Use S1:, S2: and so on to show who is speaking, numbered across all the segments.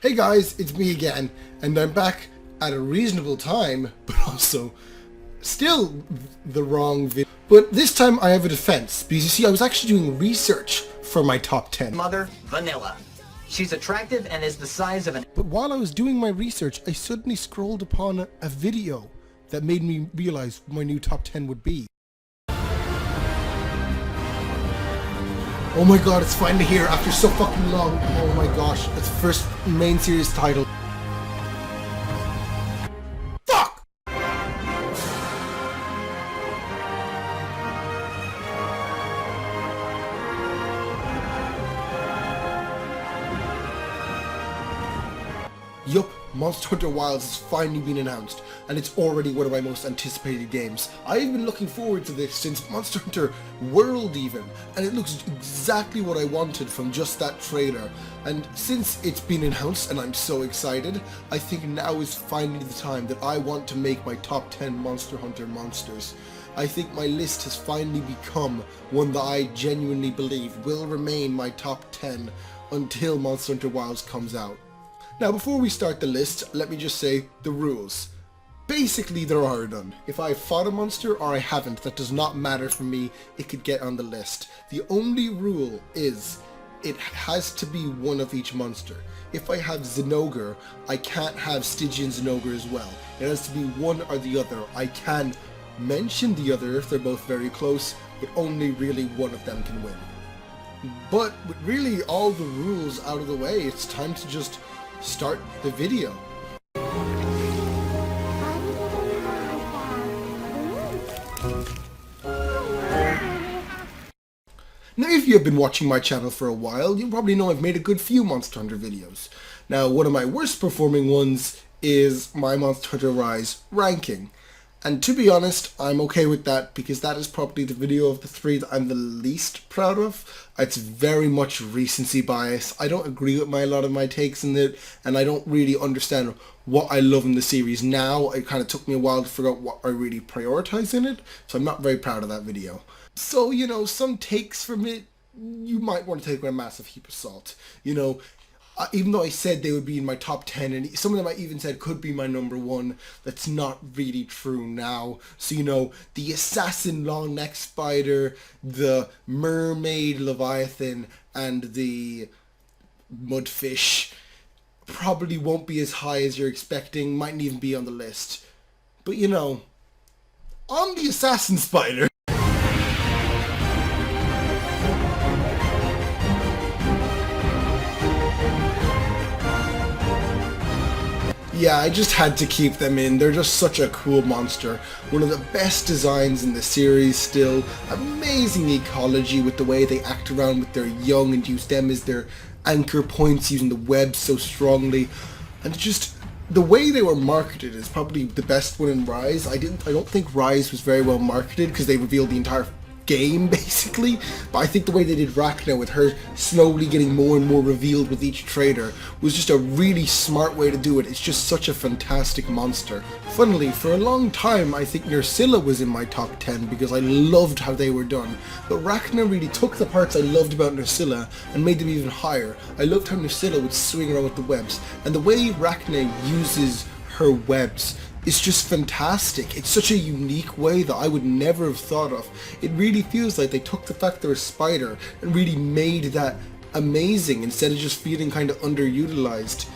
S1: Hey guys, it's me again, and I'm back at a reasonable time, but also still the wrong video. But this time I have a defense, because you see I was actually doing research for my top 10.
S2: Mother, Vanilla. She's attractive and is the size of an...
S1: But while I was doing my research, I suddenly scrolled upon a video that made me realize what my new top 10 would be. Oh my god, it's finally here after so fucking long. Oh my gosh, it's the first main series title. Fuck! Yup, Monster Hunter Wilds has finally been announced, and it's already one of my most anticipated games. I've been looking forward to this since Monster Hunter World even, and it looks exactly what I wanted from just that trailer. And since it's been announced and I'm so excited, I think now is finally the time that I want to make my top 10 Monster Hunter monsters. I think my list has finally become one that I genuinely believe will remain my top 10 until Monster Hunter Wilds comes out. Now before we start the list, let me just say the rules. Basically there are none. If I fought a monster or I haven't, that does not matter for me, it could get on the list. The only rule is it has to be one of each monster. If I have Zinogre, I can't have Stygian Zinogre as well. It has to be one or the other. I can mention the other if they're both very close, but only really one of them can win. But with really all the rules out of the way, it's time to just start the video. Now if you have been watching my channel for a while, you probably know I've made a good few Monster Hunter videos. Now one of my worst performing ones is my Monster Hunter Rise ranking. And to be honest, I'm okay with that because that is probably the video of the three that I'm the least proud of. It's very much recency bias. I don't agree with a lot of my takes in it, and I don't really understand what I love in the series now. It kind of took me a while to figure out what I really prioritize in it, so I'm not very proud of that video. So, you know, some takes from it, you might want to take with a massive heap of salt. You know, even though I said they would be in my top 10, and some of them I even said could be my number 1, that's not really true now. So, you know, the assassin long neck spider, the mermaid leviathan, and the mudfish probably won't be as high as you're expecting, mightn't even be on the list. But, you know, on the assassin spider, yeah, I just had to keep them in. They're just such a cool monster. One of the best designs in the series still. Amazing ecology with the way they act around with their young and use them as their anchor points, using the web so strongly. And just the way they were marketed is probably the best one in Rise. I don't think Rise was very well marketed because they revealed the entire game basically, but I think the way they did Rachna with her slowly getting more and more revealed with each trailer was just a really smart way to do it. It's just such a fantastic monster. Funnily, for a long time I think Nursilla was in my top 10 because I loved how they were done, but Rachna really took the parts I loved about Nursilla and made them even higher. I loved how Nursilla would swing around with the webs, and the way Rachna uses her webs is just fantastic. It's such a unique way that I would never have thought of. It really feels like they took the fact they're a spider and really made that amazing instead of just feeling kind of underutilized.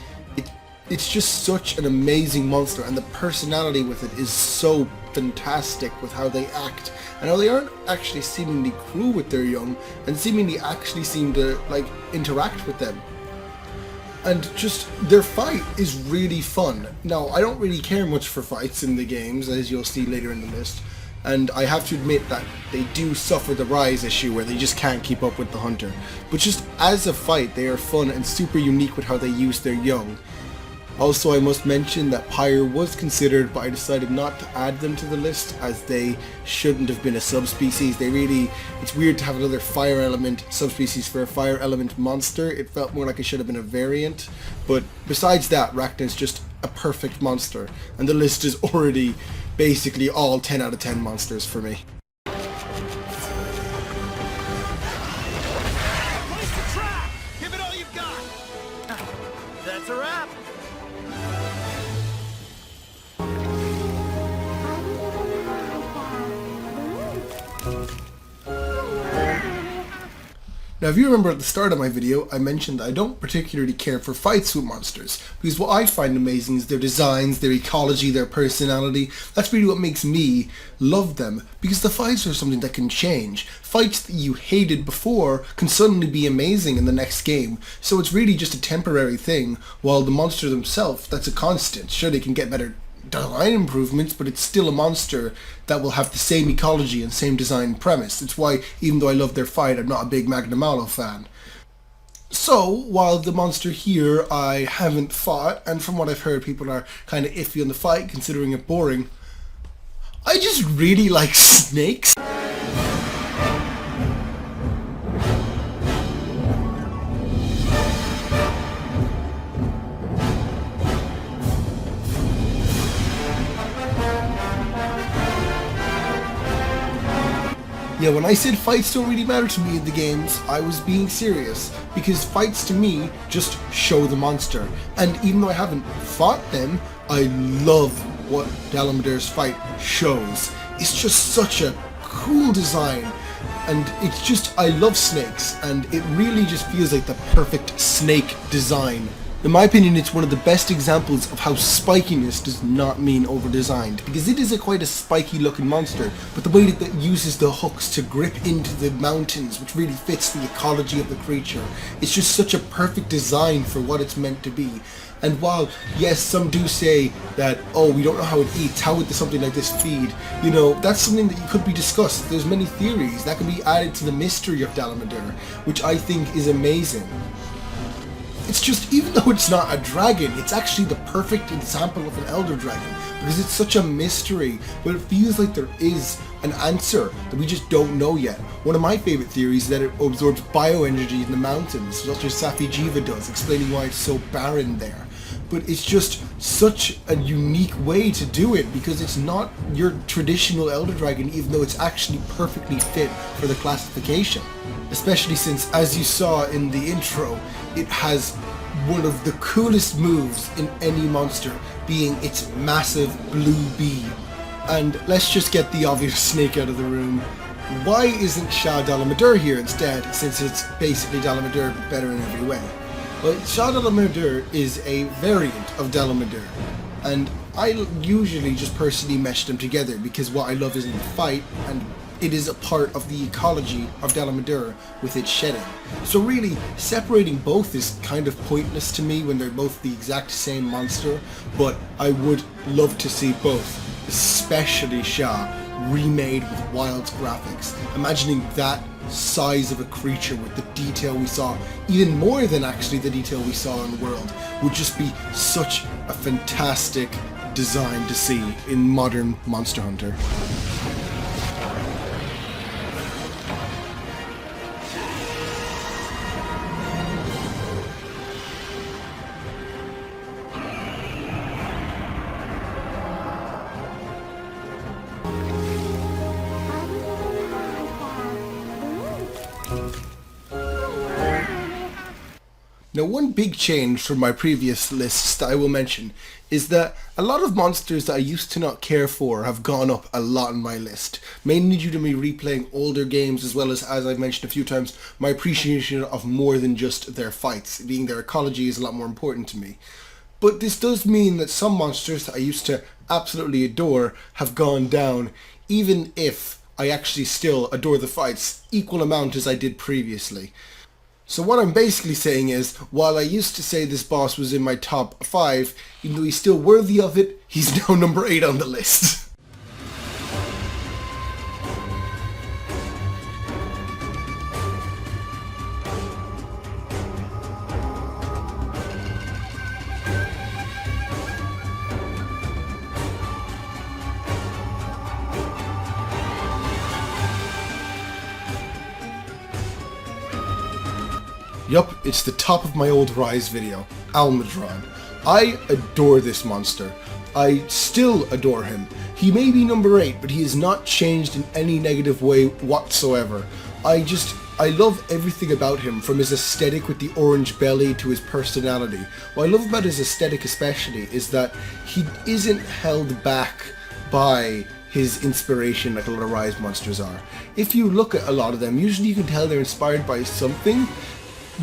S1: It's just such an amazing monster, and the personality with it is so fantastic with how they act and how they aren't actually seemingly cruel with their young and seemingly actually seem to like interact with them. And just their fight is really fun. Now, I don't really care much for fights in the games, as you'll see later in the list, and I have to admit that they do suffer the Rise issue where they just can't keep up with the Hunter. But just as a fight, they are fun and super unique with how they use their young. Also, I must mention that Pyre was considered, but I decided not to add them to the list as they shouldn't have been a subspecies. It's weird to have another fire element subspecies for a fire element monster. It felt more like it should have been a variant. But besides that, Rachna is just a perfect monster, and the list is already basically all 10 out of 10 monsters for me.
S2: That's a
S3: wrap.
S1: Now if you remember at the start of my video, I mentioned that I don't particularly care for fights with monsters, because what I find amazing is their designs, their ecology, their personality. That's really what makes me love them, because the fights are something that can change. Fights that you hated before can suddenly be amazing in the next game, so it's really just a temporary thing, while the monster themselves, that's a constant. Sure, they can get better design improvements, but it's still a monster that will have the same ecology and same design premise. It's why, even though I love their fight, I'm not a big Magna Malo fan. So, while the monster here I haven't fought, and from what I've heard people are kind of iffy on the fight, considering it boring, I just really like snakes. Yeah, when I said fights don't really matter to me in the games, I was being serious, because fights to me just show the monster, and even though I haven't fought them, I love what Dalameter's fight shows. It's just such a cool design, and it's just, I love snakes, and it really just feels like the perfect snake design. In my opinion, it's one of the best examples of how spikiness does not mean over-designed, because it is quite a spiky looking monster, but the way that it uses the hooks to grip into the mountains, which really fits the ecology of the creature, it's just such a perfect design for what it's meant to be. And while, yes, some do say that, oh, we don't know how it eats, how would something like this feed? You know, that's something that could be discussed. There's many theories that can be added to the mystery of Dalameter, which I think is amazing. It's just, even though it's not a dragon, it's actually the perfect example of an Elder Dragon, because it's such a mystery, but it feels like there is an answer that we just don't know yet. One of my favorite theories is that it absorbs bioenergy in the mountains, such as Safi Jiva does, explaining why it's so barren there. But it's just such a unique way to do it, because it's not your traditional Elder Dragon, even though it's actually perfectly fit for the classification. Especially since, as you saw in the intro, it has one of the coolest moves in any monster, being its massive blue bee. And let's just get the obvious snake out of the room. Why isn't Shah Dalameter here instead, since it's basically Dalameter but better in every way? Well, Shah Dalameter is a variant of Dalameter, and I usually just personally mesh them together because what I love is in the fight, and it is a part of the ecology of Dalameter with its shedding. So really, separating both is kind of pointless to me when they're both the exact same monster, but I would love to see both, especially Shah, remade with wild graphics. Imagining that size of a creature with the detail we saw, even more than actually the detail we saw in the world, would just be such a fantastic design to see in modern Monster Hunter. Now, one big change from my previous lists that I will mention is that a lot of monsters that I used to not care for have gone up a lot on my list, mainly due to me replaying older games, as well as I've mentioned a few times, my appreciation of more than just their fights, being their ecology is a lot more important to me. But this does mean that some monsters that I used to absolutely adore have gone down, even if I actually still adore the fights equal amount as I did previously. So what I'm basically saying is, while I used to say this boss was in my top 5, even though he's still worthy of it, he's now number 8 on the list. Yup, it's the top of my old Rise video, Almudron. I adore this monster. I still adore him. He may be number 8, but he has not changed in any negative way whatsoever. I just I love everything about him, from his aesthetic with the orange belly to his personality. What I love about his aesthetic especially is that he isn't held back by his inspiration like a lot of Rise monsters are. If you look at a lot of them, usually you can tell they're inspired by something.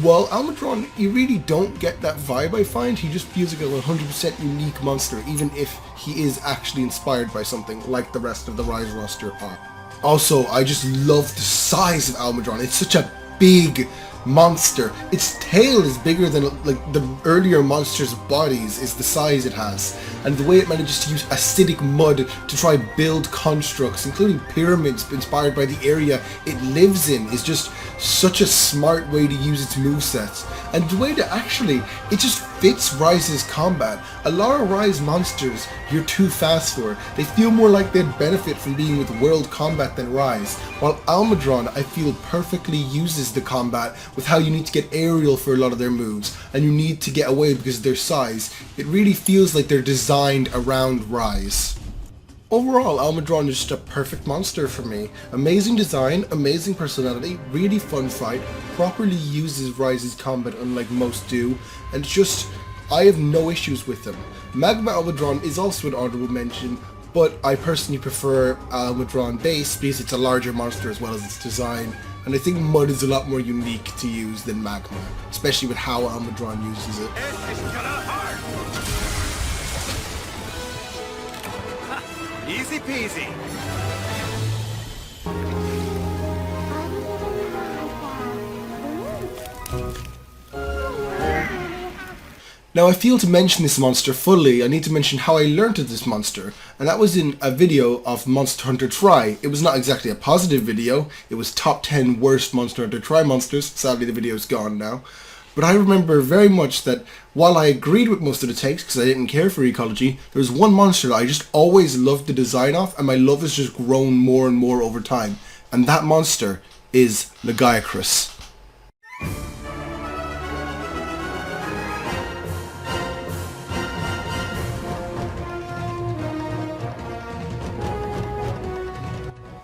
S1: While Almudron, you really don't get that vibe, I find. He just feels like a 100% unique monster, even if he is actually inspired by something like the rest of the Rise roster are. Also, I just love the size of Almudron. It's such a big monster. Its tail is bigger than like the earlier monsters' bodies is the size it has. And the way it manages to use acidic mud to try build constructs, including pyramids inspired by the area it lives in, is just such a smart way to use its movesets. And the way that actually, it just fits Rise's combat. A lot of Rise monsters you're too fast for. They feel more like they'd benefit from being with World Combat than Rise. While Almudron, I feel, perfectly uses the combat with how you need to get aerial for a lot of their moves, and you need to get away because of their size. It really feels like they're designed around Rise. Overall, Almudron is just a perfect monster for me. Amazing design, amazing personality, really fun fight, properly uses Rise's combat unlike most do, and just, I have no issues with him. Magma Almudron is also an honorable mention, but I personally prefer Almudron base because it's a larger monster as well as its design, and I think Mud is a lot more unique to use than Magma, especially with how Almudron uses it.
S3: Easy peasy.
S1: Now, I feel to mention this monster fully, I need to mention how I learned of this monster, and that was in a video of Monster Hunter Tri. It was not exactly a positive video, it was top 10 worst Monster Hunter Tri monsters. Sadly the video's gone now. But I remember very much that while I agreed with most of the takes because I didn't care for ecology, there was one monster that I just always loved the design of, and my love has just grown more and more over time. And that monster is Lagiacrus.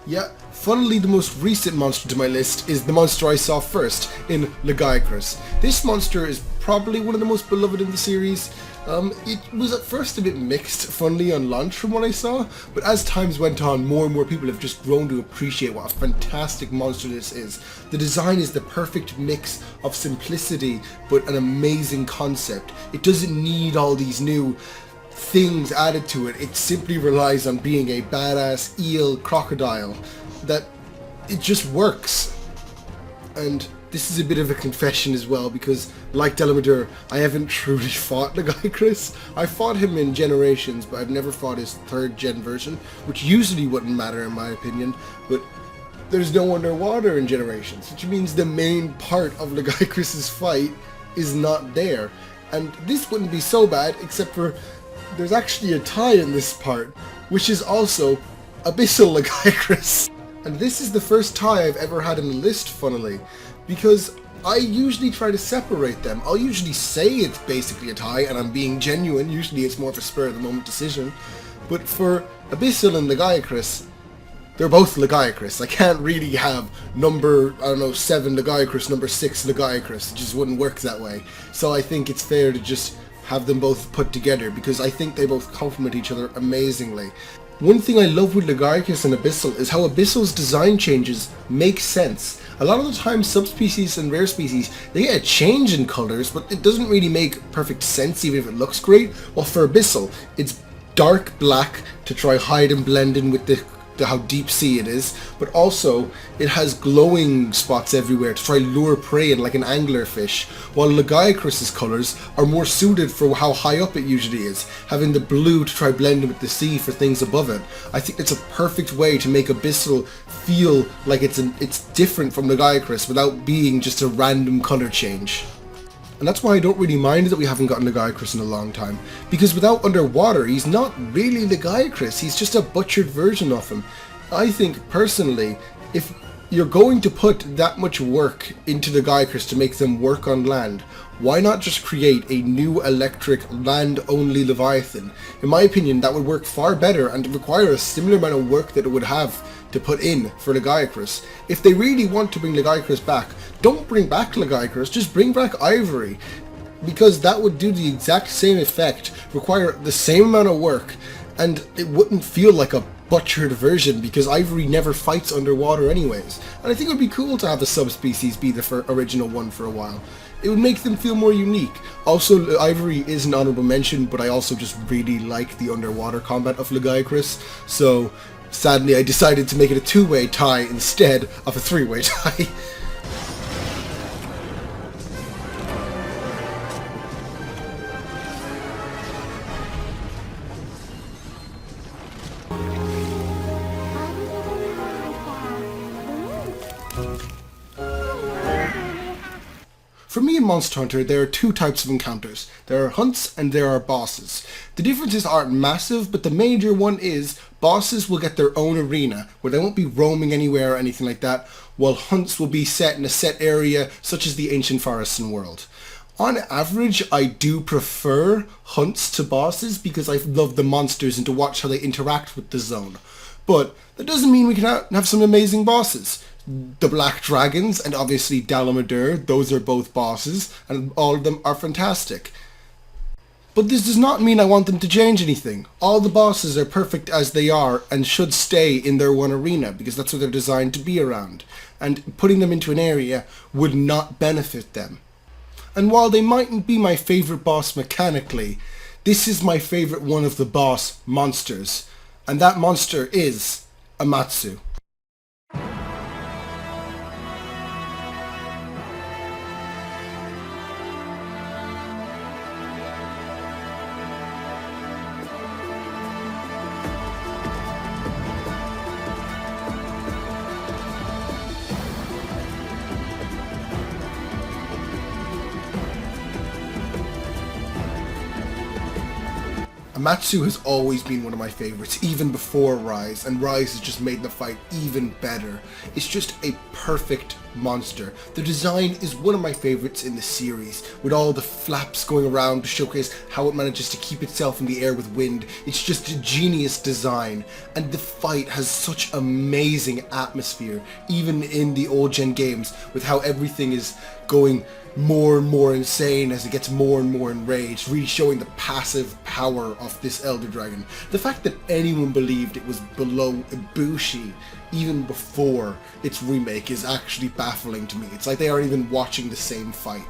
S1: Yeah, funnily the most recent monster to my list is the monster I saw first, in Lagiacrus. This monster is probably one of the most beloved in the series. It was at first a bit mixed, funnily, on launch from what I saw, but as times went on, more and more people have just grown to appreciate what a fantastic monster this is. The design is the perfect mix of simplicity, but an amazing concept. It doesn't need all these new things added to it. It simply relies on being a badass eel crocodile that it just works. And this is a bit of a confession as well, because like Delamadur, I haven't truly fought Lagiacrus. I fought him in Generations, but I've never fought his 3rd gen version, which usually wouldn't matter in my opinion, but there's no underwater in Generations, which means the main part of Lagiacrus's fight is not there. And this wouldn't be so bad, except for there's actually a tie in this part, which is also Abyssal Lagiacrus. And this is the first tie I've ever had in the list, funnily, because I usually try to separate them. I'll usually say it's basically a tie, and I'm being genuine. Usually it's more of a spur-of-the-moment decision. But for Abyssal and Lagiacrus, they're both Lagiacrus. I can't really have number, 7 Lagiacrus, number 6 Lagiacrus. It just wouldn't work that way. So I think it's fair to just have them both put together, because I think they both complement each other amazingly. One thing I love with Lagiacrus and Abyssal is how Abyssal's design changes make sense. A lot of the time subspecies and rare species, they get a change in colours, but it doesn't really make perfect sense even if it looks great. Well, for Abyssal, it's dark black to try hide and blend in with how deep sea it is, but also it has glowing spots everywhere to try lure prey in like an anglerfish, while Lagiacrus's colours are more suited for how high up it usually is, having the blue to try blend in with the sea for things above it. I think it's a perfect way to make Abyssal feel like it's different from Lagiacrus without being just a random colour change. And that's why I don't really mind that we haven't gotten Lagiacrus in a long time, because without underwater, he's not really Lagiacrus, he's just a butchered version of him. I think, personally, if you're going to put that much work into Lagiacrus to make them work on land, Why not just create a new electric land-only Leviathan? In my opinion, that would work far better and require a similar amount of work that it would have to put in for Legiacrus. If they really want to bring Legiacrus back, don't bring back Legiacrus, just bring back Ivory. Because that would do the exact same effect, require the same amount of work, and it wouldn't feel like a butchered version because Ivory never fights underwater anyways. And I think it would be cool to have a subspecies be the original one for a while. It would make them feel more unique. Also, Ivory is an honorable mention, but I also just really like the underwater combat of Legiacrus, so sadly I decided to make it a two-way tie instead of a three-way tie. For me in Monster Hunter, there are two types of encounters. There are hunts and there are bosses. The differences aren't massive, but the major one is bosses will get their own arena, where they won't be roaming anywhere or anything like that, while hunts will be set in a set area, such as the Ancient Forest world. On average, I do prefer hunts to bosses because I love the monsters and to watch how they interact with the zone. But that doesn't mean we can have some amazing bosses. The Black Dragons and obviously Dalamadur, those are both bosses, and all of them are fantastic. But this does not mean I want them to change anything. All the bosses are perfect as they are and should stay in their one arena because that's what they're designed to be around. And putting them into an area would not benefit them. And while they mightn't be my favourite boss mechanically, this is my favourite one of the boss monsters. And that monster is Amatsu. Amatsu has always been one of my favorites, even before Rise, and Rise has just made the fight even better. It's just a perfect monster. The design is one of my favorites in the series, with all the flaps going around to showcase how it manages to keep itself in the air with wind. It's just a genius design, and the fight has such amazing atmosphere, even in the old gen games, with how everything is going more and more insane as it gets more and more enraged, really showing the passive power of this Elder Dragon. The fact that anyone believed it was below Ibushi even before its remake is actually baffling to me. It's like they aren't even watching the same fight.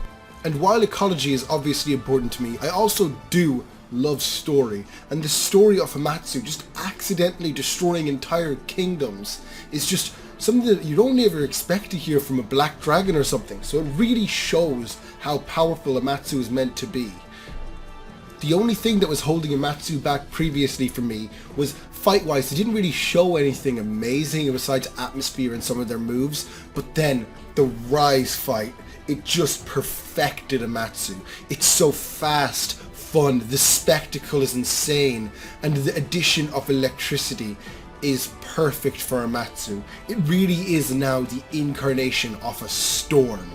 S1: And while ecology is obviously important to me, I also do love story, and the story of Amatsu just accidentally destroying entire kingdoms is just something that you don't ever expect to hear from a black dragon or something, so it really shows how powerful Amatsu is meant to be. The only thing that was holding Amatsu back previously for me was fight-wise. They didn't really show anything amazing besides atmosphere and some of their moves, but then the Rise fight, it just perfected Amatsu. It's so fast, fun, the spectacle is insane, and the addition of electricity is perfect for Amatsu. It really is now the incarnation of a storm.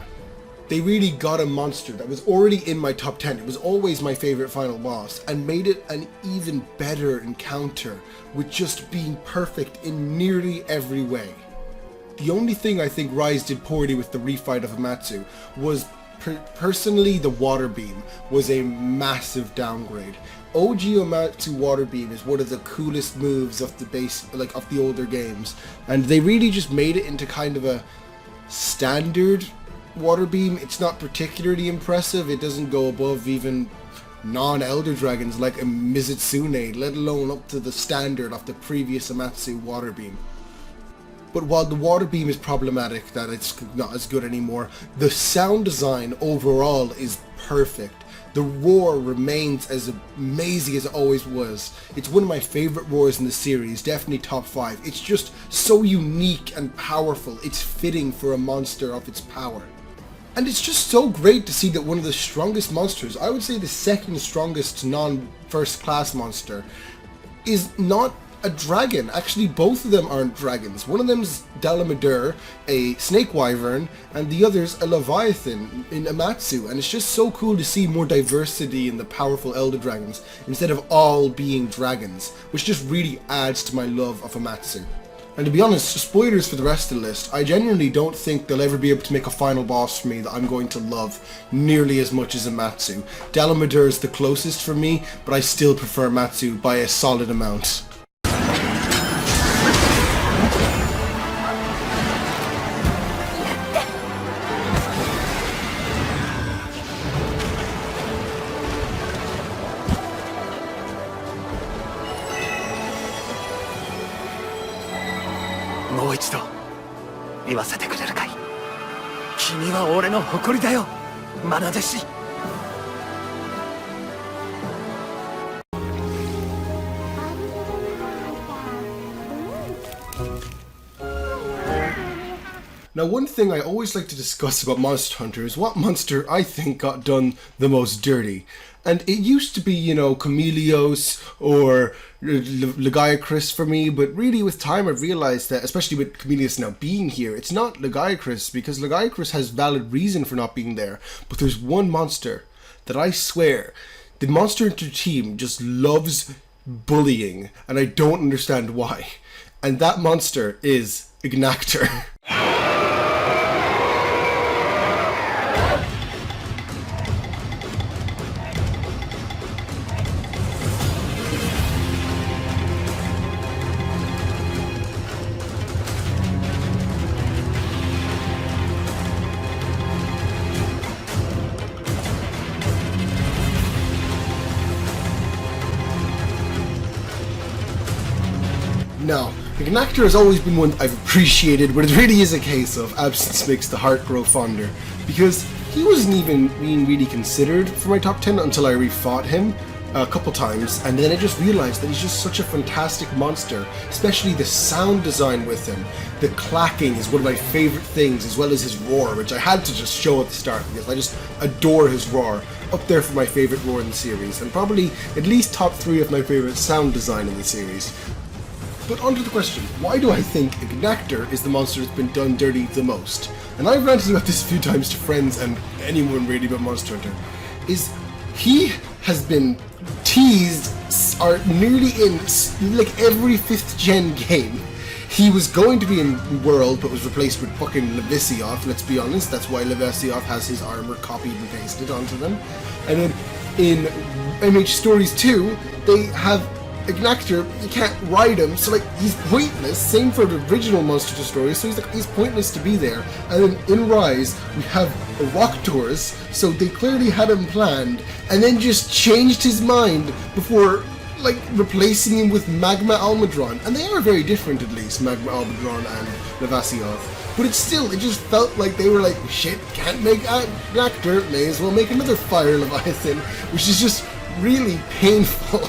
S1: They really got a monster that was already in my top 10. It was always my favorite final boss, and made it an even better encounter with just being perfect in nearly every way. The only thing I think Rise did poorly with the refight of Amatsu was personally the water beam was a massive downgrade. OG Amatsu water beam is one of the coolest moves of the base, like of the older games, and they really just made it into kind of a standard water beam. It's not particularly impressive. It doesn't go above even non-Elder Dragons like a Mizitsune, let alone up to the standard of the previous Amatsu water beam. But while the water beam is problematic that it's not as good anymore, the sound design overall is perfect. The roar remains as amazing as it always was. It's one of my favorite roars in the series, definitely top 5. It's just so unique and powerful. It's fitting for a monster of its power. And it's just so great to see that one of the strongest monsters, I would say the second strongest non-first class monster, is not a dragon. Actually, both of them aren't dragons. One of them's Dalamadur, a snake wyvern, and the other's a leviathan in Amatsu. And it's just so cool to see more diversity in the powerful elder dragons instead of all being dragons, which just really adds to my love of Amatsu. And to be honest, spoilers for the rest of the list, I genuinely don't think they'll ever be able to make a final boss for me that I'm going to love nearly as much as Amatsu. Dalamadur is the closest for me, but I still prefer Amatsu by a solid amount. Now, one thing I always like to discuss about Monster Hunter is what monster I think got done the most dirty. And it used to be, Chameleos or Lagiacrus for me, but really with time I've realized that, especially with Chameleos now being here, it's not Lagiacrus, because Lagiacrus has valid reason for not being there. But there's one monster that I swear the Monster Hunter team just loves bullying, and I don't understand why. And that monster is Ignactor. No, Ignactor has always been one I've appreciated, but it really is a case of absence makes the heart grow fonder, because he wasn't even being really considered for my top 10 until I refought him a couple times, and then I just realized that he's just such a fantastic monster, especially the sound design with him. The clacking is one of my favorite things, as well as his roar, which I had to just show at the start because I just adore his roar. Up there for my favorite roar in the series, and probably at least top 3 of my favorite sound design in the series. But onto the question, why do I think Ignactor is the monster that's been done dirty the most? And I've ranted about this a few times to friends and anyone really about Monster Hunter, is he has been teased or nearly in like every 5th gen game. He was going to be in World, but was replaced with fucking Levisioth, let's be honest. That's why Levisioth has his armor copied and pasted onto them. And then in MH Stories 2, they have Ignactor, you can't ride him, so like he's pointless. Same for the original Monster Destroyer, so he's pointless to be there. And then in Rise, we have Rock Tours, so they clearly had him planned, and then just changed his mind before like replacing him with Magma Almudron. And they are very different, at least, Magma Almudron and Levisioth. But it just felt like they were like, shit, can't make Ignactor, may as well make another Fire Leviathan, which is just really painful.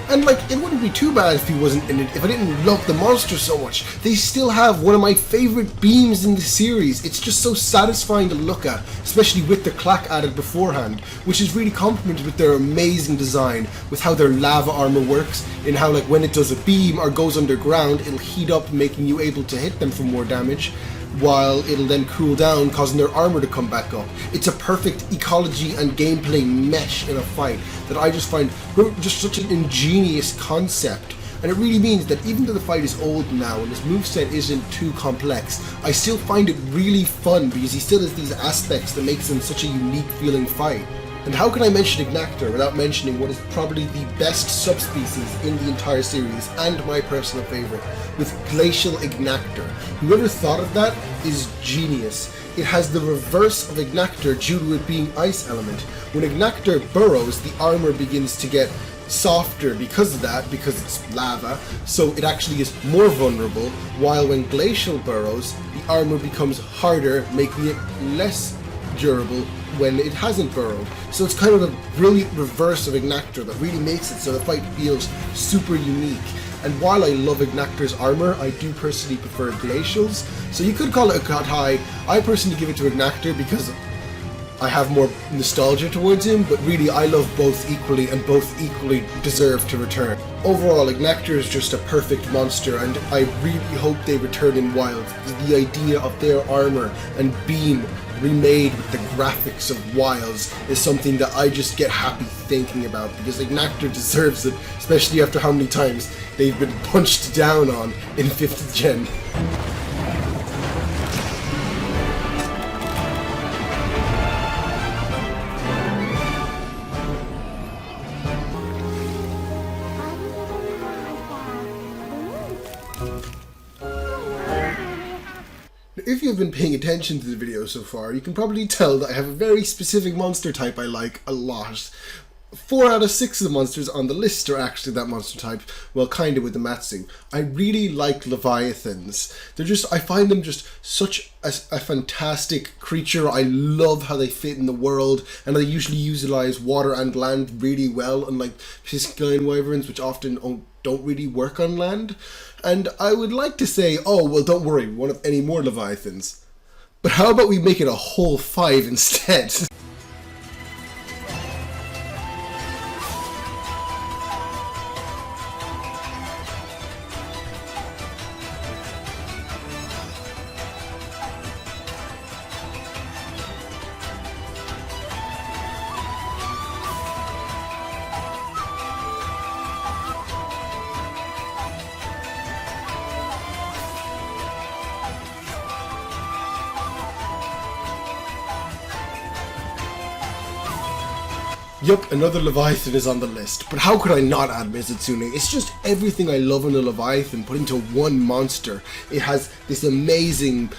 S1: And like, it wouldn't be too bad if he wasn't in it, if I didn't love the monster so much. They still have one of my favorite beams in the series. It's just so satisfying to look at, especially with the clack added beforehand, which is really complemented with their amazing design, with how their lava armor works, in how like when it does a beam or goes underground, it'll heat up, making you able to hit them for more damage, while it'll then cool down, causing their armor to come back up. It's a perfect ecology and gameplay mesh in a fight that I just find just such an ingenious concept. And it really means that even though the fight is old now and his moveset isn't too complex, I still find it really fun because he still has these aspects that makes him such a unique feeling fight. And how can I mention Ignactor without mentioning what is probably the best subspecies in the entire series, and my personal favourite, with Glacial Ignactor. Whoever thought of that is genius. It has the reverse of Ignactor due to it being ice element. When Ignactor burrows, the armor begins to get softer because of that, because it's lava, so it actually is more vulnerable, while when Glacial burrows, the armor becomes harder, making it less durable when it hasn't burrowed. So it's kind of a brilliant reverse of Ignactor that really makes it so the fight feels super unique. And while I love Ignactor's armor, I do personally prefer Glacial's. So you could call it a cut high. I personally give it to Ignactor because I have more nostalgia towards him, but really I love both equally, and both equally deserve to return. Overall, Ignactor is just a perfect monster, and I really hope they return in Wilds. The idea of their armor and beam remade with the graphics of Wilds is something that I just get happy thinking about, because Ignactor deserves it, especially after how many times they've been punched down on in 5th gen. If you've been paying attention to the video so far, you can probably tell that I have a very specific monster type I like a lot. 4 out of 6 of the monsters on the list are actually that monster type, well, kind of with the Matsu. I really like Leviathans. I find them just such a fantastic creature. I love how they fit in the world, and they usually utilize water and land really well, unlike Piscine Wyverns, which often don't really work on land. And I would like to say, oh, well, don't worry, we won't have any more Leviathans. But how about we make it a whole 5 instead? Yup, another Leviathan is on the list, but how could I not add Mizutsune? It's just everything I love in a Leviathan put into one monster. It has this amazing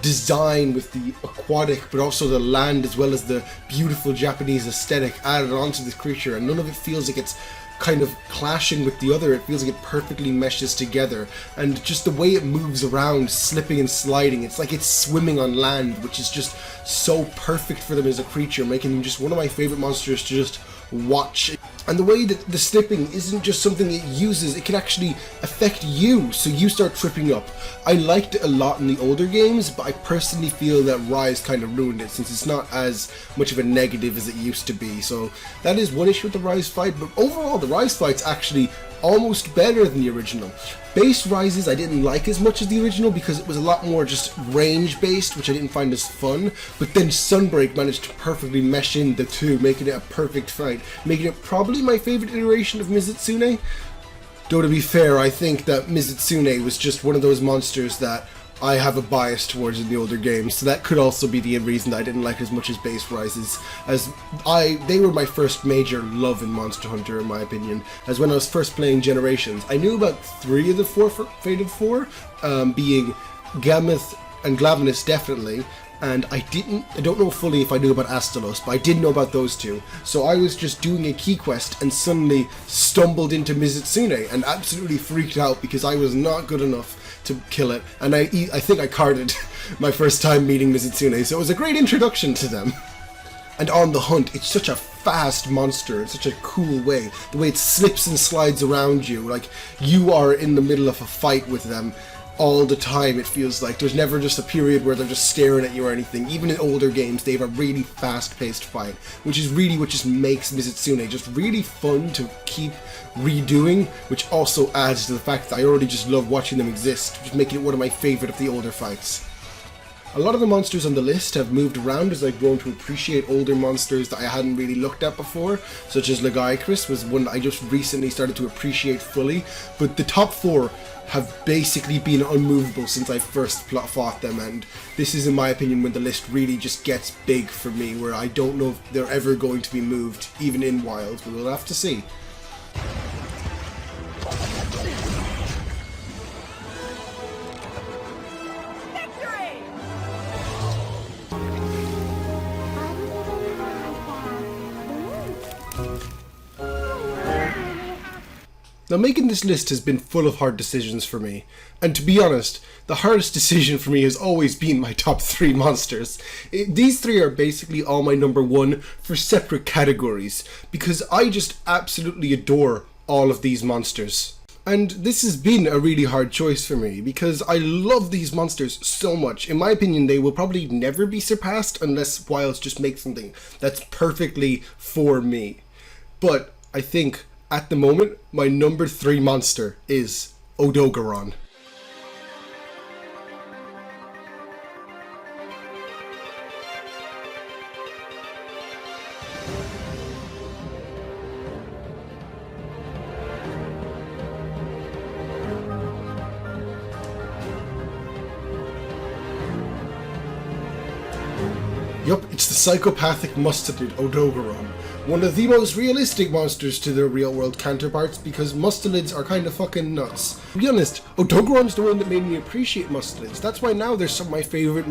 S1: design with the aquatic, but also the land, as well as the beautiful Japanese aesthetic added onto this creature, and none of it feels like it's kind of clashing with the other. It feels like it perfectly meshes together, and just the way it moves around, slipping and sliding, it's like it's swimming on land, which is just so perfect for them as a creature, making them just one of my favorite monsters to just watch. And the way that the slipping isn't just something it uses, it can actually affect you, so you start tripping up. I liked it a lot in the older games, but I personally feel that Rise kind of ruined it, since it's not as much of a negative as it used to be. So that is one issue with the Rise fight, but overall the Rise fight's actually almost better than the original. Base Rises I didn't like as much as the original because it was a lot more just range based, which I didn't find as fun, but then Sunbreak managed to perfectly mesh in the two, making it a perfect fight, making it probably my favorite iteration of Mizutsune. Though to be fair, I think that Mizutsune was just one of those monsters that I have a bias towards in the older games, so that could also be the reason that I didn't like as much as Base Rises, as they were my first major love in Monster Hunter, in my opinion, as when I was first playing Generations. I knew about 3 of the 4 Fated 4, being Gammoth and Glavenus definitely, and I don't know fully if I knew about Astalos, but I did know about those two. So I was just doing a key quest and suddenly stumbled into Mizutsune and absolutely freaked out because I was not good enough to kill it, and I think I carded my first time meeting Mizutsune, so it was a great introduction to them. And on the hunt, it's such a fast monster in such a cool way. The way it slips and slides around you, like you are in the middle of a fight with them all the time. It feels like there's never just a period where they're just staring at you or anything. Even in older games, they have a really fast-paced fight, which is really what just makes Mizutsune just really fun to keep redoing, which also adds to the fact that I already just love watching them exist, just making it one of my favorite of the older fights. A lot of the monsters on the list have moved around as I've grown to appreciate older monsters that I hadn't really looked at before, such as Legiacris was one that I just recently started to appreciate fully, but the top 4 have basically been unmovable since I first fought them, and this is, in my opinion, when the list really just gets big for me, where I don't know if they're ever going to be moved, even in Wilds, but we'll have to see. Now, making this list has been full of hard decisions for me, and to be honest, the hardest decision for me has always been my top 3 monsters. These 3 are basically all my number 1 for separate categories, because I just absolutely adore all of these monsters. And this has been a really hard choice for me because I love these monsters so much. In my opinion, they will probably never be surpassed unless Wilds just makes something that's perfectly for me. But I think at the moment, my number 3 monster is Odogaron. Yup, it's the psychopathic mustard Odogaron. One of the most realistic monsters to their real world counterparts because mustelids are kind of fucking nuts. To be honest, Odogaron's the one that made me appreciate mustelids. That's why now they're some of my favourite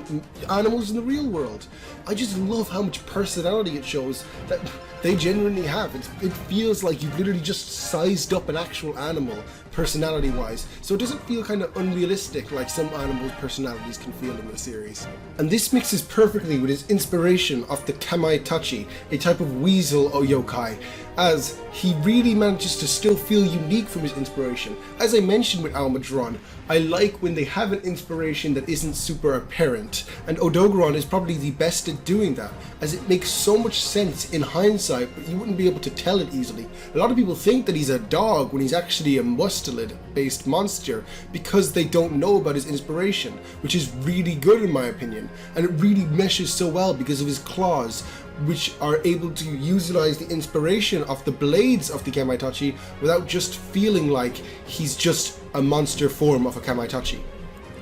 S1: animals in the real world. I just love how much personality it shows that they genuinely have. It feels like you've literally just sized up an actual animal, personality wise, so it doesn't feel kind of unrealistic like some animals' personalities can feel in the series. And this mixes perfectly with his inspiration of the Kamaitachi, a type of weasel yokai, as he really manages to still feel unique from his inspiration. As I mentioned with Almadron, I like when they have an inspiration that isn't super apparent, and Odogaron is probably the best at doing that, as it makes so much sense in hindsight, but you wouldn't be able to tell it easily. A lot of people think that he's a dog when he's actually a mustelid-based monster because they don't know about his inspiration, which is really good in my opinion, and it really meshes so well because of his claws, which are able to utilize the inspiration of the blades of the Kamaitachi without just feeling like he's just a monster form of a Kamaitachi.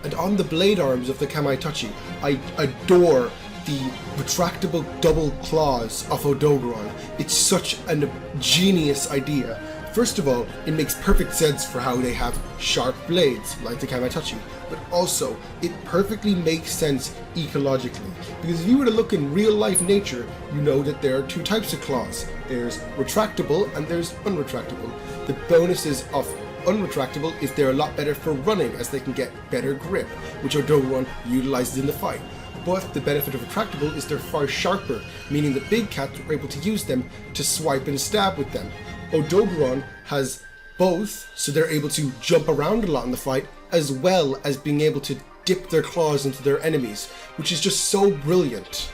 S1: And on the blade arms of the Kamaitachi, I adore the retractable double claws of Odogaron. It's such a genius idea. First of all, it makes perfect sense for how they have sharp blades, like the Kamaitachi, but also, it perfectly makes sense ecologically. Because if you were to look in real life nature, you know that there are 2 types of claws. There's retractable and there's unretractable. The bonuses of unretractable is they're a lot better for running, as they can get better grip, which Odogaron utilizes in the fight. But the benefit of retractable is they're far sharper, meaning that big cats are able to use them to swipe and stab with them. Odogaron has both, so they're able to jump around a lot in the fight, as well as being able to dip their claws into their enemies, which is just so brilliant.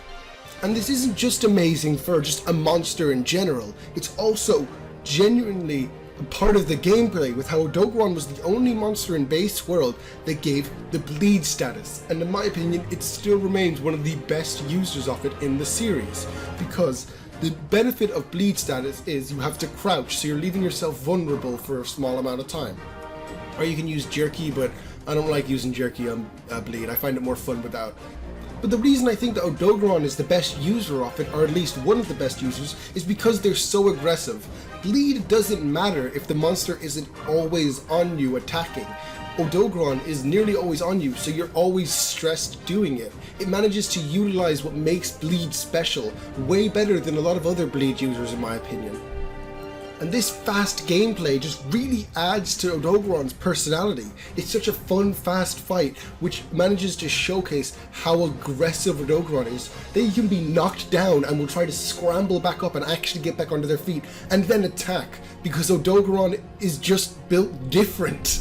S1: And this isn't just amazing for just a monster in general, it's also genuinely a part of the gameplay with how Odogaron was the only monster in base world that gave the bleed status, and in my opinion it still remains one of the best users of it in the series, because the benefit of bleed status is you have to crouch, so you're leaving yourself vulnerable for a small amount of time. Or you can use jerky, but I don't like using jerky on bleed, I find it more fun without. But the reason I think that Odogaron is the best user of it, or at least one of the best users, is because they're so aggressive. Bleed doesn't matter if the monster isn't always on you attacking. Odogaron is nearly always on you, so you're always stressed doing it. It manages to utilize what makes bleed special, way better than a lot of other bleed users in my opinion. And this fast gameplay just really adds to Odogaron's personality. It's such a fun, fast fight, which manages to showcase how aggressive Odogaron is. They can be knocked down and will try to scramble back up and actually get back onto their feet, and then attack, because Odogaron is just built different.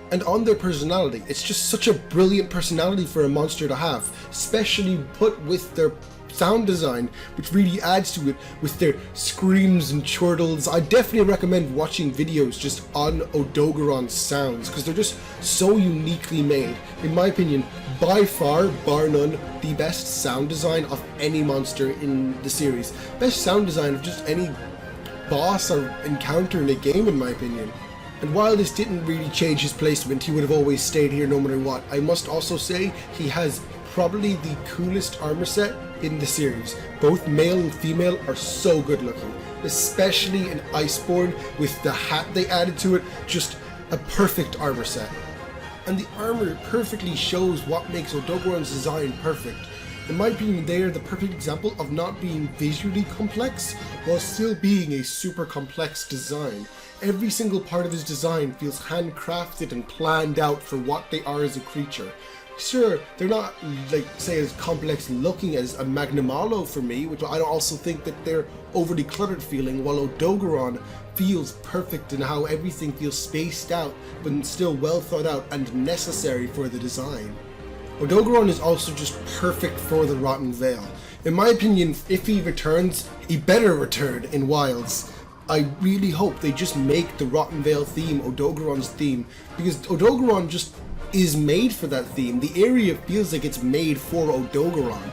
S1: And on their personality, it's just such a brilliant personality for a monster to have, especially put with their sound design, which really adds to it with their screams and chortles. I definitely recommend watching videos just on Odogaron's sounds, because they're just so uniquely made. In my opinion, by far, bar none, the best sound design of any monster in the series. Best sound design of just any boss or encounter in a game, in my opinion. And while this didn't really change his placement, he would have always stayed here no matter what. I must also say he has probably the coolest armor set in the series. Both male and female are so good looking, especially in Iceborne with the hat they added to it, just a perfect armor set. And the armor perfectly shows what makes Odogaron's design perfect. In my opinion, they are the perfect example of not being visually complex while still being a super complex design. Every single part of his design feels handcrafted and planned out for what they are as a creature. Sure, they're not, like, say, as complex looking as a Magnamalo for me, which I also think that they're overly cluttered feeling, while Odogaron feels perfect in how everything feels spaced out, but still well thought out and necessary for the design. Odogaron is also just perfect for the Rotten Vale. In my opinion, if he returns, he better return in Wilds. I really hope they just make the Rotten Vale theme Odogaron's theme, because Odogaron just is made for that theme. The area feels like it's made for Odogaron.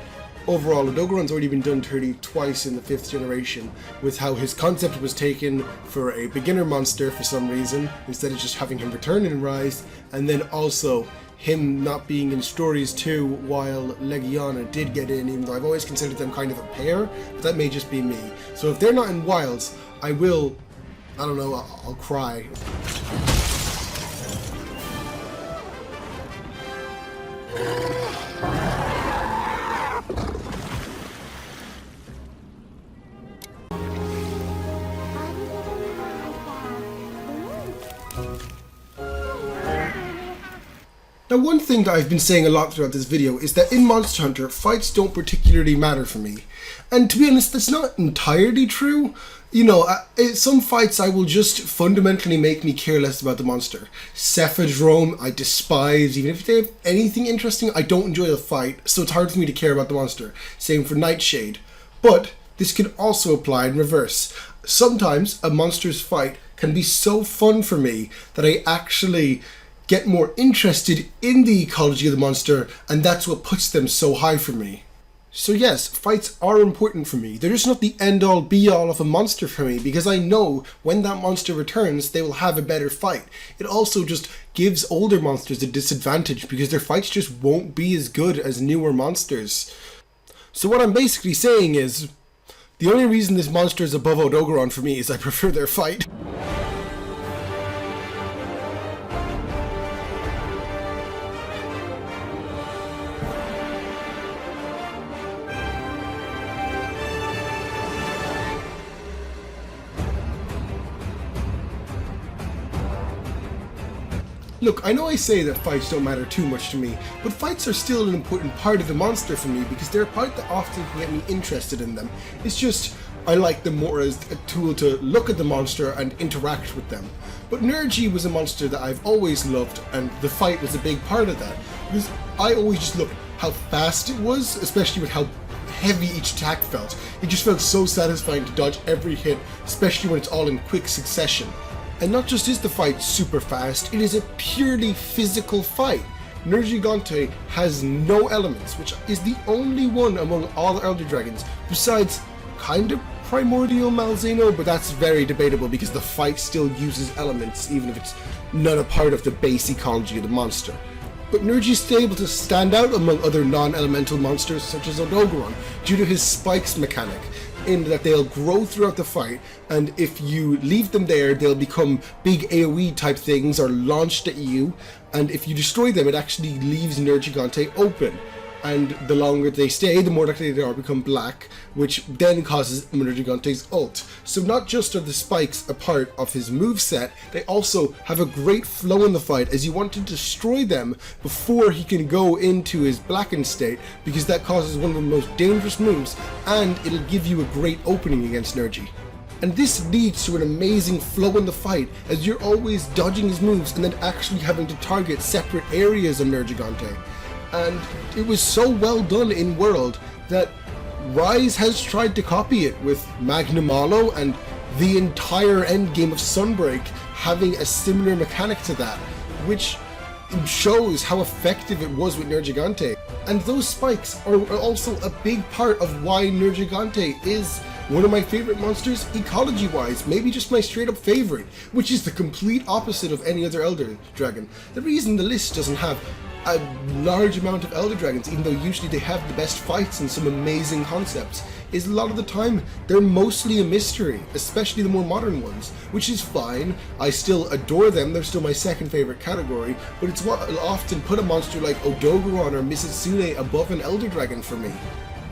S1: Overall, Odogaron's already been done dirty twice in the 5th generation, with how his concept was taken for a beginner monster for some reason, instead of just having him return in Rise, and then also him not being in Stories 2 while Legiana did get in, even though I've always considered them kind of a pair, but that may just be me. So if they're not in Wilds, I don't know, I'll cry. Now, one thing that I've been saying a lot throughout this video is that in Monster Hunter, fights don't particularly matter for me. And to be honest, that's not entirely true. You know, some fights I will just fundamentally make me care less about the monster. Cephadrome, I despise. Even if they have anything interesting, I don't enjoy the fight, so it's hard for me to care about the monster. Same for Nightshade. But this can also apply in reverse. Sometimes a monster's fight can be so fun for me that I actually get more interested in the ecology of the monster, and that's what puts them so high for me. So yes, fights are important for me. They're just not the end-all be-all of a monster for me, because I know when that monster returns, they will have a better fight. It also just gives older monsters a disadvantage, because their fights just won't be as good as newer monsters. So what I'm basically saying is, the only reason this monster is above Odogaron for me is I prefer their fight. Look, I know I say that fights don't matter too much to me, but fights are still an important part of the monster for me because they're a part that often can get me interested in them. It's just, I like them more as a tool to look at the monster and interact with them. But Nergy was a monster that I've always loved, and the fight was a big part of that, because I always just loved how fast it was, especially with how heavy each attack felt. It just felt so satisfying to dodge every hit, especially when it's all in quick succession. And not just is the fight super fast, it is a purely physical fight. Nergigante has no elements, which is the only one among all Elder Dragons, besides kind of Primordial Malzeno, but that's very debatable because the fight still uses elements, even if it's not a part of the base ecology of the monster. But Nergy is still able to stand out among other non-elemental monsters such as Odogaron due to his spikes mechanic, in that they'll grow throughout the fight, and if you leave them there, they'll become big AoE type things or launched at you, and if you destroy them, it actually leaves Nergigante open. And the longer they stay, the more likely they are to become black, which then causes Nergigante's ult. So not just are the spikes a part of his moveset, they also have a great flow in the fight as you want to destroy them before he can go into his blackened state, because that causes one of the most dangerous moves, and it'll give you a great opening against Nergy. And this leads to an amazing flow in the fight, as you're always dodging his moves and then actually having to target separate areas of Nergigante. And it was so well done in World that Rise has tried to copy it with Magnamalo and the entire endgame of Sunbreak having a similar mechanic to that, which shows how effective it was with Nergigante. And those spikes are also a big part of why Nergigante is one of my favorite monsters ecology-wise, maybe just my straight-up favorite, which is the complete opposite of any other Elder Dragon. The reason the list doesn't have a large amount of Elder Dragons, even though usually they have the best fights and some amazing concepts, is a lot of the time they're mostly a mystery, especially the more modern ones, which is fine. I still adore them, they're still my second favorite category, but it's what will often put a monster like Odogaron or Misitsune above an Elder Dragon for me.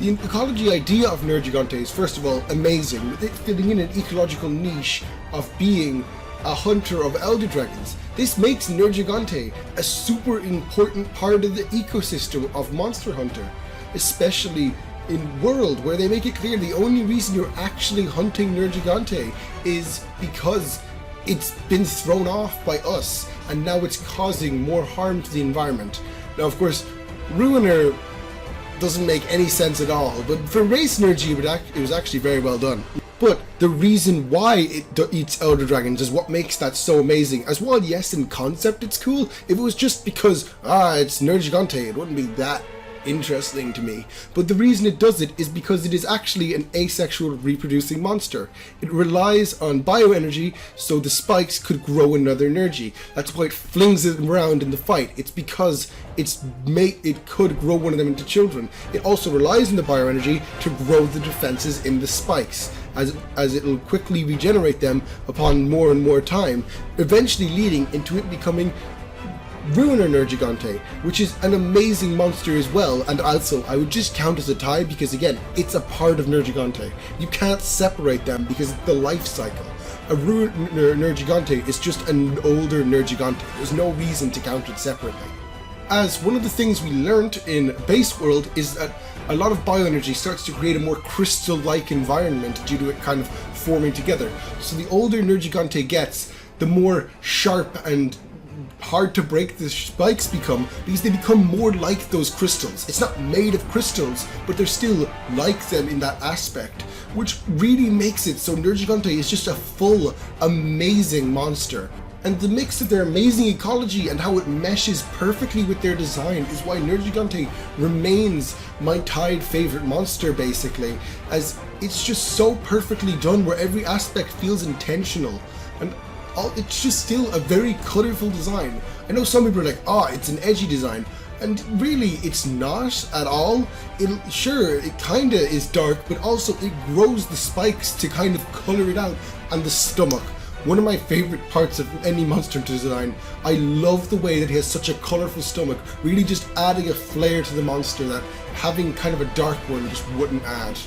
S1: The ecology idea of Nergigante is first of all amazing, with it filling in an ecological niche of being a hunter of elder dragons. This makes Nergigante a super important part of the ecosystem of Monster Hunter, especially in World, where they make it clear the only reason you're actually hunting Nergigante is because it's been thrown off by us, and now it's causing more harm to the environment. Now, of course, Ruiner doesn't make any sense at all, but for race energy, it was actually very well done. But the reason why it eats elder dragons is what makes that so amazing. As well, yes, in concept it's cool. If it was just because, it's Nergigante, it wouldn't be that interesting to me. But the reason it does it is because it is actually an asexual reproducing monster. It relies on bioenergy, so the spikes could grow another energy. That's why it flings it around in the fight. It's because it could grow one of them into children. It also relies on the bioenergy to grow the defenses in the spikes, as it will quickly regenerate them upon more and more time, eventually leading into it becoming Ruiner Nergigante, which is an amazing monster as well. And also, I would just count as a tie because, again, it's a part of Nergigante. You can't separate them because it's the life cycle. A Ruiner Nergigante is just an older Nergigante. There's no reason to count it separately. As one of the things we learned in Base World is that a lot of bioenergy starts to create a more crystal-like environment due to it kind of forming together. So the older Nergigante gets, the more sharp and hard to break the spikes become, because they become more like those crystals. It's not made of crystals, but they're still like them in that aspect, which really makes it so Nergigante is just a full, amazing monster. And the mix of their amazing ecology and how it meshes perfectly with their design is why Nergigante remains my tied favorite monster, basically, as it's just so perfectly done where every aspect feels intentional. And it's just still a very colorful design. I know some people are like, it's an edgy design, and really it's not at all. Sure, it kinda is dark, but also it grows the spikes to kind of color it out, and the stomach. One of my favorite parts of any Monster Hunter design. I love the way that he has such a colorful stomach, really just adding a flair to the monster that having kind of a dark one just wouldn't add.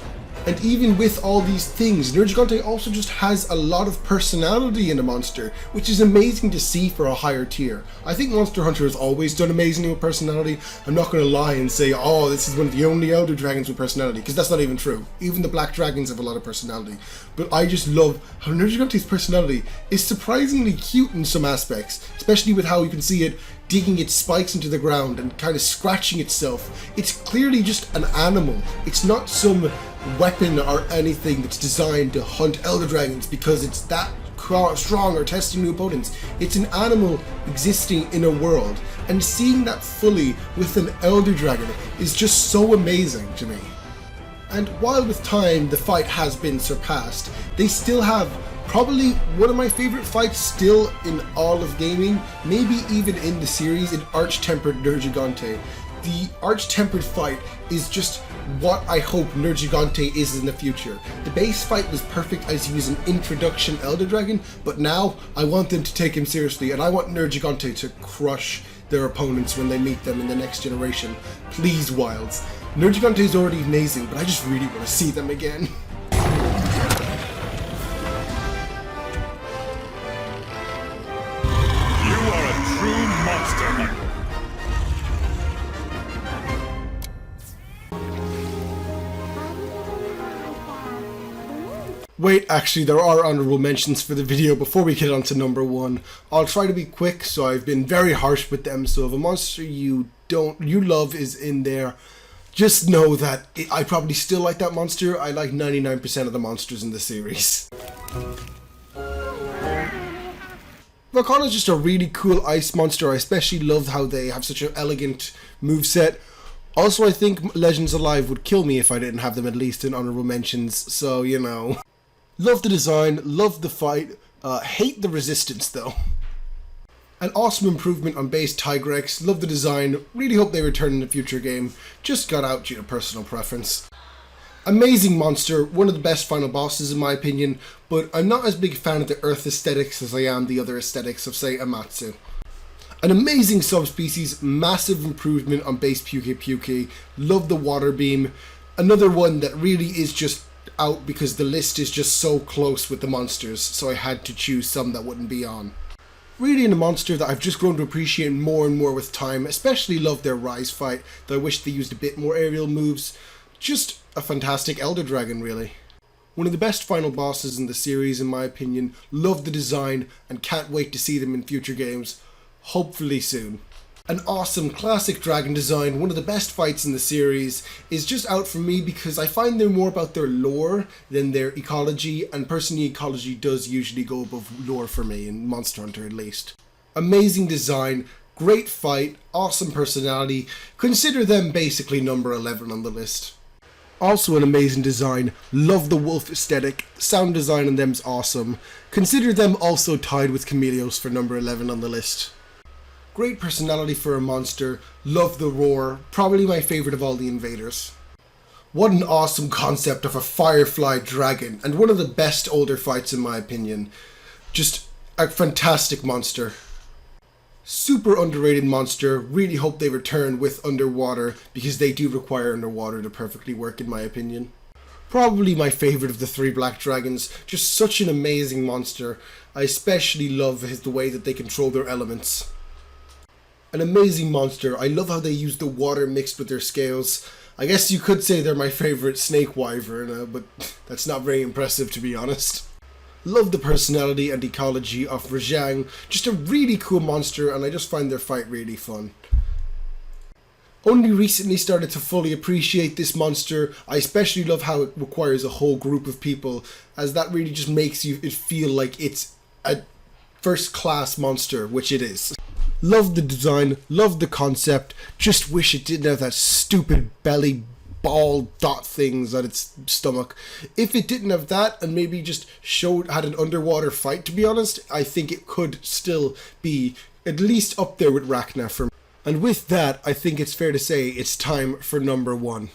S1: And even with all these things, Nergigante also just has a lot of personality in a monster, which is amazing to see for a higher tier. I think Monster Hunter has always done amazingly with personality. I'm not going to lie and say, this is one of the only Elder Dragons with personality, because that's not even true. Even the Black Dragons have a lot of personality. But I just love how Nergigante's personality is surprisingly cute in some aspects, especially with how you can see it digging its spikes into the ground and kind of scratching itself. It's clearly just an animal. It's not some weapon or anything that's designed to hunt elder dragons because it's that strong or testing new opponents. It's an animal existing in a world, and seeing that fully with an elder dragon is just so amazing to me. And while with time the fight has been surpassed, they still have probably one of my favorite fights still in all of gaming, maybe even in the series, in Arch-Tempered Nergigante. The Arch-Tempered fight is just what I hope Nergigante is in the future. The base fight was perfect as he was an introduction Elder Dragon, but now I want them to take him seriously, and I want Nergigante to crush their opponents when they meet them in the next generation. Please, Wilds. Nergigante is already amazing, but I just really want to see them again. Wait, actually there are honorable mentions for the video before we get on to number 1. I'll try to be quick, so I've been very harsh with them, so if a monster you love is in there, just know that I probably still like that monster. I like 99% of the monsters in the series. Volcano's just a really cool ice monster. I especially love how they have such an elegant moveset. Also, I think Legends Alive would kill me if I didn't have them at least in honorable mentions, so you know. Love the design, love the fight, hate the resistance though. An awesome improvement on base Tigrex, love the design, really hope they return in a future game, just got out due to personal preference. Amazing monster, one of the best final bosses in my opinion, but I'm not as big a fan of the earth aesthetics as I am the other aesthetics of say Amatsu. An amazing subspecies, massive improvement on base Puke, love the water beam, another one that really is just out because the list is just so close with the monsters, so I had to choose some that wouldn't be on. Really a monster that I've just grown to appreciate more and more with time, especially love their Rise fight, though I wish they used a bit more aerial moves. Just a fantastic Elder Dragon, really. One of the best final bosses in the series, in my opinion. Love the design and can't wait to see them in future games. Hopefully soon. An awesome classic dragon design, one of the best fights in the series, is just out for me because I find they're more about their lore than their ecology, and personally ecology does usually go above lore for me, in Monster Hunter at least. Amazing design, great fight, awesome personality, consider them basically number 11 on the list. Also an amazing design, love the wolf aesthetic, sound design on them's awesome, consider them also tied with Chameleos for number 11 on the list. Great personality for a monster, love the roar, probably my favourite of all the invaders. What an awesome concept of a firefly dragon, and one of the best older fights in my opinion. Just a fantastic monster. Super underrated monster, really hope they return with underwater, because they do require underwater to perfectly work in my opinion. Probably my favourite of the 3 black dragons, just such an amazing monster. I especially love the way that they control their elements. An amazing monster, I love how they use the water mixed with their scales. I guess you could say they're my favourite snake wyvern, but that's not very impressive to be honest. Love the personality and ecology of Rajang, just a really cool monster, and I just find their fight really fun. Only recently started to fully appreciate this monster. I especially love how it requires a whole group of people, as that really just makes it feel like it's a first class monster, which it is. Love the design, love the concept, just wish it didn't have that stupid belly ball dot things on its stomach. If it didn't have that and maybe just had an underwater fight, to be honest, I think it could still be at least up there with Rachna for me. And with that, I think it's fair to say it's time for number 1.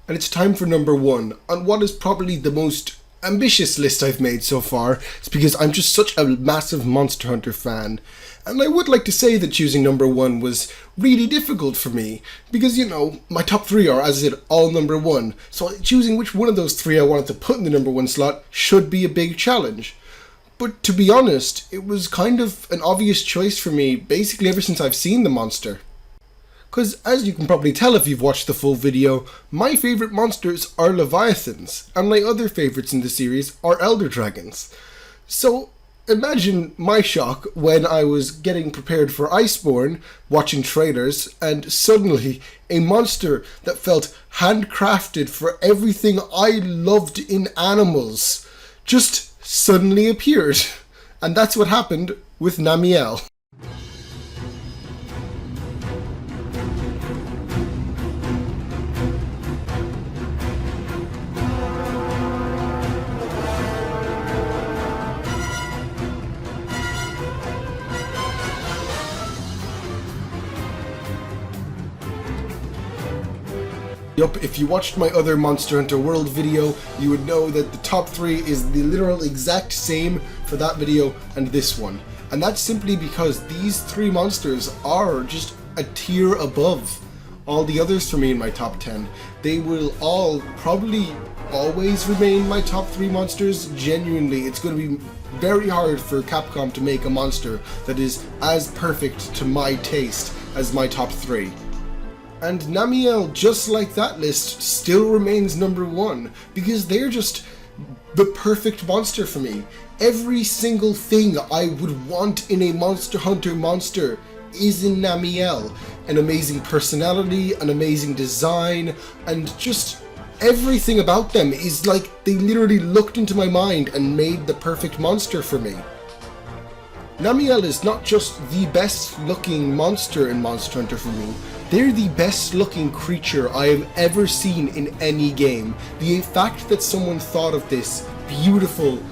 S1: And it's time for number 1 on what is probably the most ambitious list I've made so far. It's because I'm just such a massive Monster Hunter fan. And I would like to say that choosing number 1 was really difficult for me. Because, you know, my top 3 are, as I said, all number 1. So choosing which one of those 3 I wanted to put in the number 1 slot should be a big challenge. But to be honest, it was kind of an obvious choice for me basically ever since I've seen the monster. Because as you can probably tell if you've watched the full video, my favourite monsters are Leviathans, and my other favourites in the series are Elder Dragons. So imagine my shock when I was getting prepared for Iceborne, watching trailers, and suddenly a monster that felt handcrafted for everything I loved in animals just suddenly appeared. And that's what happened with Namielle. Yup, if you watched my other Monster Hunter World video, you would know that the top 3 is the literal exact same for that video and this one. And that's simply because these 3 monsters are just a tier above all the others for me in my top 10. They will all probably always remain my top 3 monsters. Genuinely, it's going to be very hard for Capcom to make a monster that is as perfect to my taste as my top 3. And Namielle, just like that list, still remains number 1, because they're just the perfect monster for me. Every single thing I would want in a Monster Hunter monster is in Namielle. An amazing personality, an amazing design, and just everything about them is like they literally looked into my mind and made the perfect monster for me. Namielle is not just the best looking monster in Monster Hunter for me, they're the best looking creature I have ever seen in any game. The fact that someone thought of this beautiful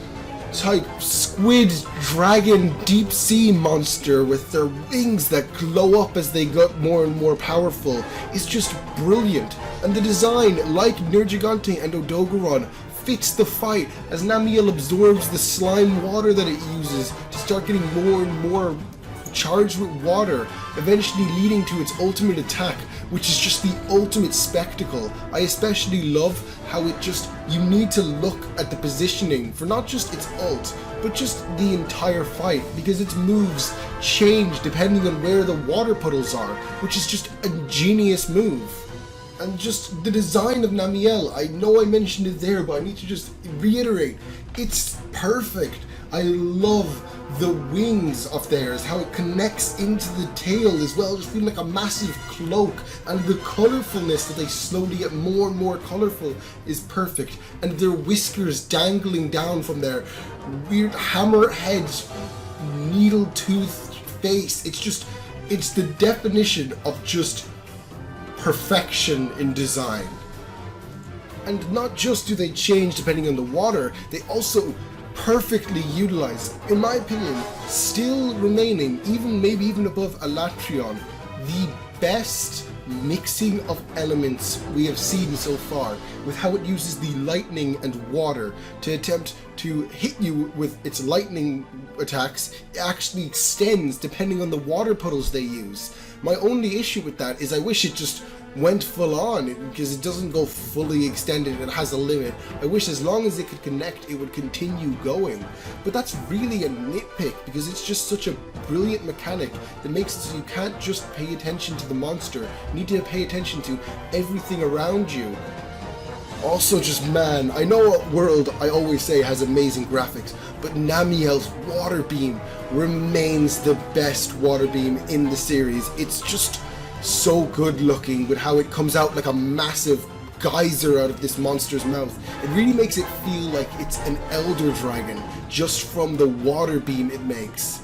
S1: type squid dragon deep sea monster with their wings that glow up as they get more and more powerful is just brilliant. And the design, like Nergigante and Odogaron, fits the fight as Namielle absorbs the slime water that it uses to start getting more and more charged with water, eventually leading to its ultimate attack, which is just the ultimate spectacle. I especially love how you need to look at the positioning for not just its ult, but just the entire fight, because its moves change depending on where the water puddles are, which is just a genius move. And just the design of Namielle, I know I mentioned it there, but I need to just reiterate, it's perfect. I love the wings of theirs, how it connects into the tail as well, just feeling like a massive cloak, and the colorfulness that they slowly get more and more colorful is perfect, and their whiskers dangling down from their weird hammerhead needle-toothed face. It's the definition of just perfection in design. And not just do they change depending on the water, they also perfectly utilize, in my opinion, still remaining, maybe even above Alatreon, the best mixing of elements we have seen so far, with how it uses the lightning and water to attempt to hit you with its lightning attacks. It actually extends depending on the water puddles they use. My only issue with that is I wish it just went full on, because it doesn't go fully extended, it has a limit. I wish as long as it could connect, it would continue going. But that's really a nitpick, because it's just such a brilliant mechanic that makes it so you can't just pay attention to the monster, you need to pay attention to everything around you. Also, just man, I know World, I always say, has amazing graphics, but Namielle's water beam remains the best water beam in the series. It's just so good looking with how it comes out like a massive geyser out of this monster's mouth. It really makes it feel like it's an elder dragon just from the water beam it makes.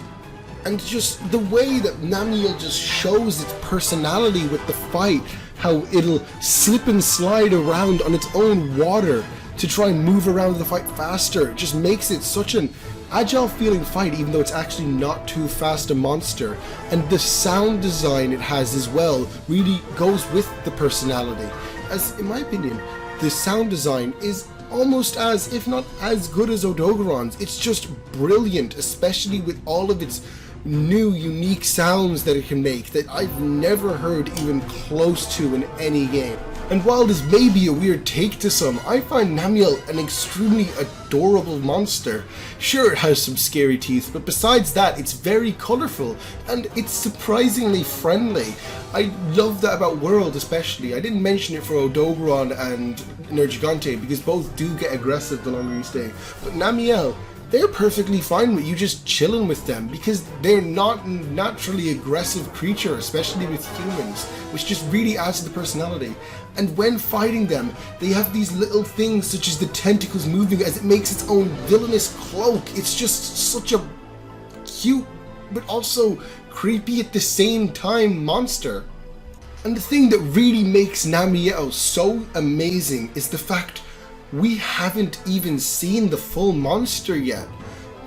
S1: And just the way that Namielle just shows its personality with the fight, how it'll slip and slide around on its own water to try and move around the fight faster, it just makes it such an agile feeling fight, even though it's actually not too fast a monster. And the sound design it has as well really goes with the personality, as in my opinion the sound design is almost as, if not as good as Odogaron's. It's just brilliant, especially with all of its new unique sounds that it can make that I've never heard even close to in any game. And while this may be a weird take to some, I find Namielle an extremely adorable monster. Sure, it has some scary teeth, but besides that, it's very colourful, and it's surprisingly friendly. I love that about World especially. I didn't mention it for Odogaron and Nergigante, because both do get aggressive the longer you stay, but Namielle, they're perfectly fine with you just chilling with them, because they're not a naturally aggressive creature, especially with humans, which just really adds to the personality. And when fighting them, they have these little things such as the tentacles moving as it makes its own villainous cloak. It's just such a cute, but also creepy at the same time monster. And the thing that really makes Namielle so amazing is the fact we haven't even seen the full monster yet.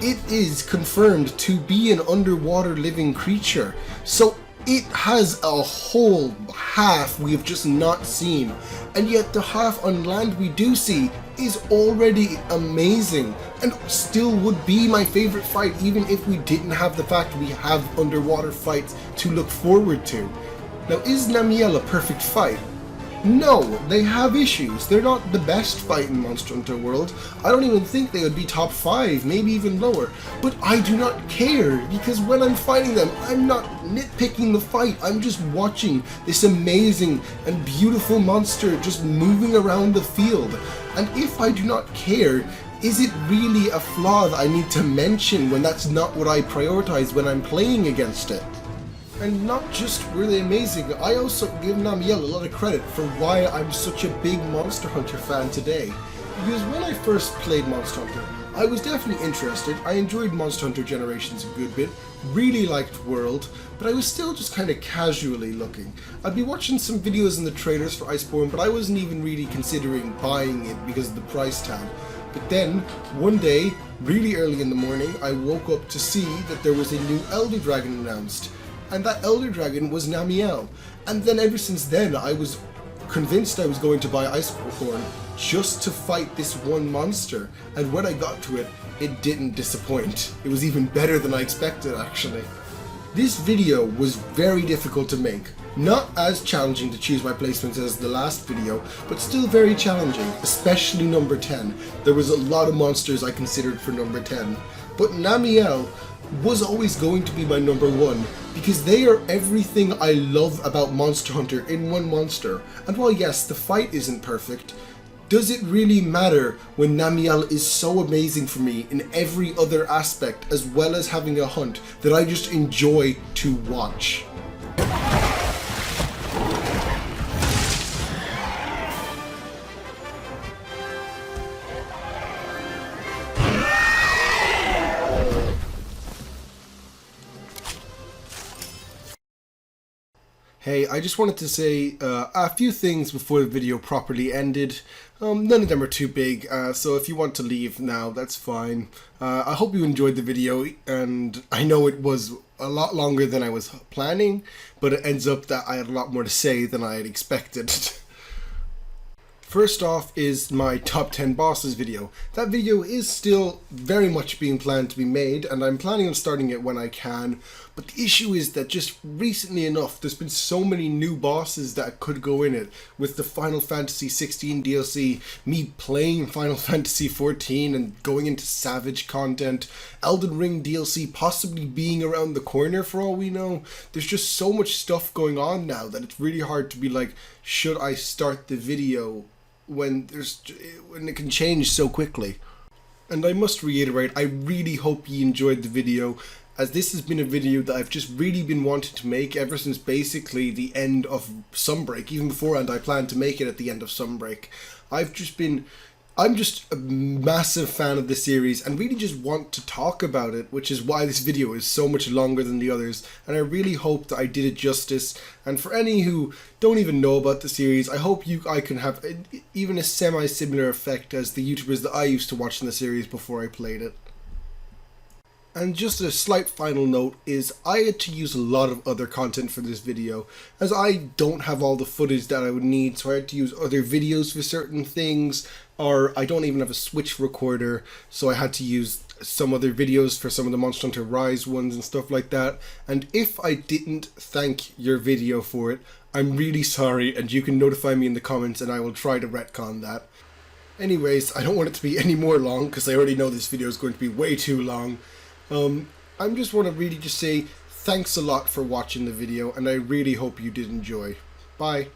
S1: It is confirmed to be an underwater living creature, so it has a whole half we have just not seen, and yet the half on land we do see is already amazing, and still would be my favorite fight even if we didn't have the fact we have underwater fights to look forward to. Now, is Namielle a perfect fight? No, they have issues. They're not the best fight in Monster Hunter World. I don't even think they would be top 5, maybe even lower. But I do not care, because when I'm fighting them, I'm not nitpicking the fight. I'm just watching this amazing and beautiful monster just moving around the field. And if I do not care, is it really a flaw that I need to mention when that's not what I prioritize when I'm playing against it? And not just were they amazing, I also give Namielle a lot of credit for why I'm such a big Monster Hunter fan today. Because when I first played Monster Hunter, I was definitely interested. I enjoyed Monster Hunter Generations a good bit, really liked World, but I was still just kind of casually looking. I'd be watching some videos in the trailers for Iceborne, but I wasn't even really considering buying it because of the price tag. But then, one day, really early in the morning, I woke up to see that there was a new Elder Dragon announced. And that Elder Dragon was Namielle. And then ever since then, I was convinced I was going to buy Iceborne just to fight this one monster. And when I got to it, it didn't disappoint. It was even better than I expected, actually. This video was very difficult to make. Not as challenging to choose my placements as the last video, but still very challenging, especially number 10. There was a lot of monsters I considered for number 10, but Namielle was always going to be my number 1 because they are everything I love about Monster Hunter in one monster. And while yes, the fight isn't perfect, does it really matter when Namielle is so amazing for me in every other aspect, as well as having a hunt that I just enjoy to watch? Hey, I just wanted to say a few things before the video properly ended. None of them are too big, so if you want to leave now, that's fine. I hope you enjoyed the video, and I know it was a lot longer than I was planning, but it ends up that I had a lot more to say than I had expected. First off is my top 10 bosses video. That video is still very much being planned to be made, and I'm planning on starting it when I can. But the issue is that just recently enough, there's been so many new bosses that could go in it. With the Final Fantasy 16 DLC, me playing Final Fantasy 14 and going into Savage content, Elden Ring DLC possibly being around the corner for all we know. There's just so much stuff going on now that it's really hard to be like, should I start the video when it can change so quickly. And I must reiterate, I really hope you enjoyed the video, as this has been a video that I've just really been wanting to make ever since basically the end of Sunbreak. Even beforehand, I planned to make it at the end of Sunbreak. I'm just a massive fan of the series and really just want to talk about it, which is why this video is so much longer than the others, and I really hope that I did it justice. And for any who don't even know about the series, I hope I can have even a semi-similar effect as the YouTubers that I used to watch in the series before I played it. And just a slight final note is I had to use a lot of other content for this video, as I don't have all the footage that I would need, so I had to use other videos for certain things, or I don't even have a Switch recorder, so I had to use some other videos for some of the Monster Hunter Rise ones and stuff like that. And if I didn't thank your video for it, I'm really sorry, and you can notify me in the comments and I will try to retcon that. Anyways, I don't want it to be any more long, because I already know this video is going to be way too long. I just want to really just say thanks a lot for watching the video, and I really hope you did enjoy. Bye.